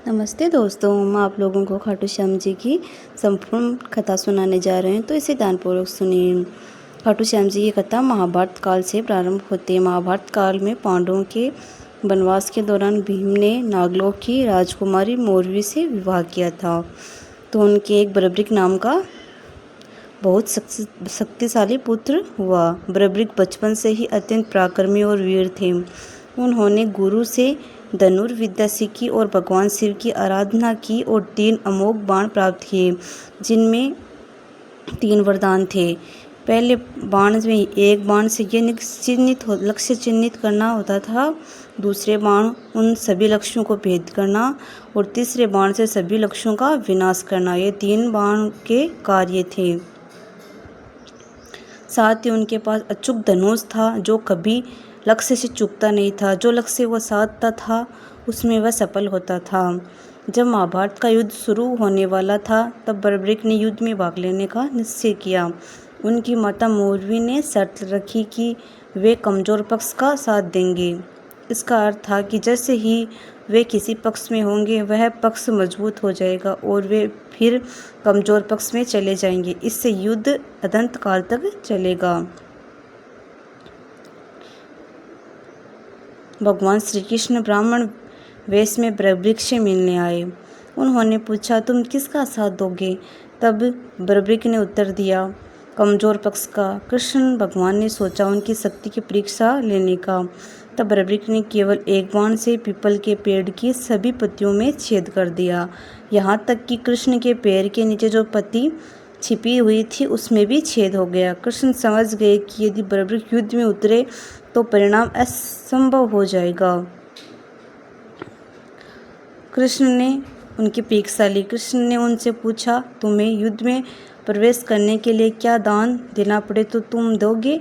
नमस्ते दोस्तों, हम आप लोगों को खाटू श्याम जी की संपूर्ण कथा सुनाने जा रहे हैं, तो इसे ध्यानपूर्वक सुनिए। खाटू श्याम जी की कथा महाभारत काल से प्रारंभ होती है। महाभारत काल में पांडवों के वनवास के दौरान भीम ने नागलोक की राजकुमारी मौरवी से विवाह किया था। तो उनके एक बरबरीक नाम का बहुत शक्तिशाली पुत्र हुआ। बरबरीक बचपन से ही अत्यंत पराक्रमी और वीर थे। उन्होंने गुरु से धनुर्विद्या सीखी और भगवान शिव की आराधना की और 3 अमोघ बाण प्राप्त किए, जिनमें 3 वरदान थे। पहले बाण में एक बाण से यह लक्ष्य चिन्हित करना होता था, दूसरे बाण उन सभी लक्ष्यों को भेद करना और तीसरे बाण से सभी लक्ष्यों का विनाश करना। ये 3 बाण के कार्य थे। साथ ही उनके पास अचूक धनुष था, जो कभी लक्ष्य से चूकता नहीं था। जो लक्ष्य वह साधता था, उसमें वह सफल होता था। जब महाभारत का युद्ध शुरू होने वाला था, तब बरबरीक ने युद्ध में भाग लेने का निश्चय किया। उनकी माता मौरवी ने शर्त रखी कि वे कमजोर पक्ष का साथ देंगे। इसका अर्थ था कि जैसे ही वे किसी पक्ष में होंगे, वह पक्ष मजबूत हो जाएगा और वे फिर कमजोर पक्ष में चले जाएंगे। इससे युद्ध अनंत काल तक चलेगा। भगवान श्री कृष्ण ब्राह्मण वेश में बरबरीक से मिलने आए। उन्होंने पूछा, तुम किसका साथ दोगे? तब बरबरीक ने उत्तर दिया, कमजोर पक्ष का। कृष्ण भगवान ने सोचा उनकी शक्ति की परीक्षा लेने का। तब बरबरीक ने केवल एक बाण से पीपल के पेड़ की सभी पत्तियों में छेद कर दिया। यहाँ तक कि कृष्ण के पैर के नीचे जो पत्ती छिपी हुई थी, उसमें भी छेद हो गया। कृष्ण समझ गए कि यदि बरबरीक युद्ध में उतरे तो परिणाम असंभव हो जाएगा। कृष्ण ने उनकी परीक्षा ली। कृष्ण ने उनसे पूछा, तुम्हें युद्ध में प्रवेश करने के लिए क्या दान देना पड़े तो तुम दोगे?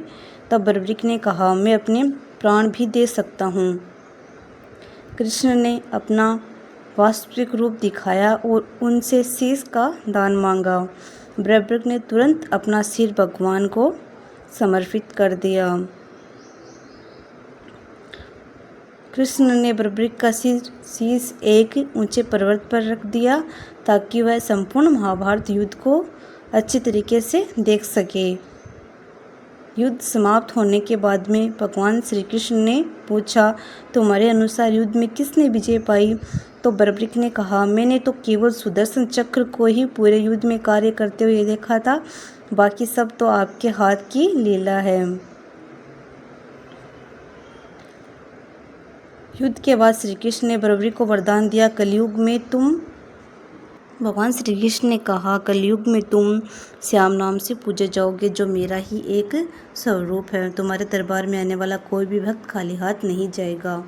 तब बरबरीक ने कहा, मैं अपने प्राण भी दे सकता हूँ। कृष्ण ने अपना वास्तविक रूप दिखाया और उनसे शीश का दान मांगा। बरबरीक ने तुरंत अपना सिर भगवान को समर्पित कर दिया। कृष्ण ने बरबरीक का शीश एक ऊंचे पर्वत पर रख दिया, ताकि वह संपूर्ण महाभारत युद्ध को अच्छी तरीके से देख सके। युद्ध समाप्त होने के बाद में भगवान श्री कृष्ण ने पूछा, तुम्हारे अनुसार युद्ध में किसने विजय पाई? तो बरबरीक ने कहा, मैंने तो केवल सुदर्शन चक्र को ही पूरे युद्ध में कार्य करते हुए देखा था, बाकी सब तो आपके हाथ की लीला है। युद्ध के बाद श्री कृष्ण ने बरबरीक को वरदान दिया, भगवान श्री कृष्ण ने कहा, कलयुग में तुम श्याम नाम से पूजे जाओगे, जो मेरा ही एक स्वरूप है। तुम्हारे दरबार में आने वाला कोई भी भक्त खाली हाथ नहीं जाएगा।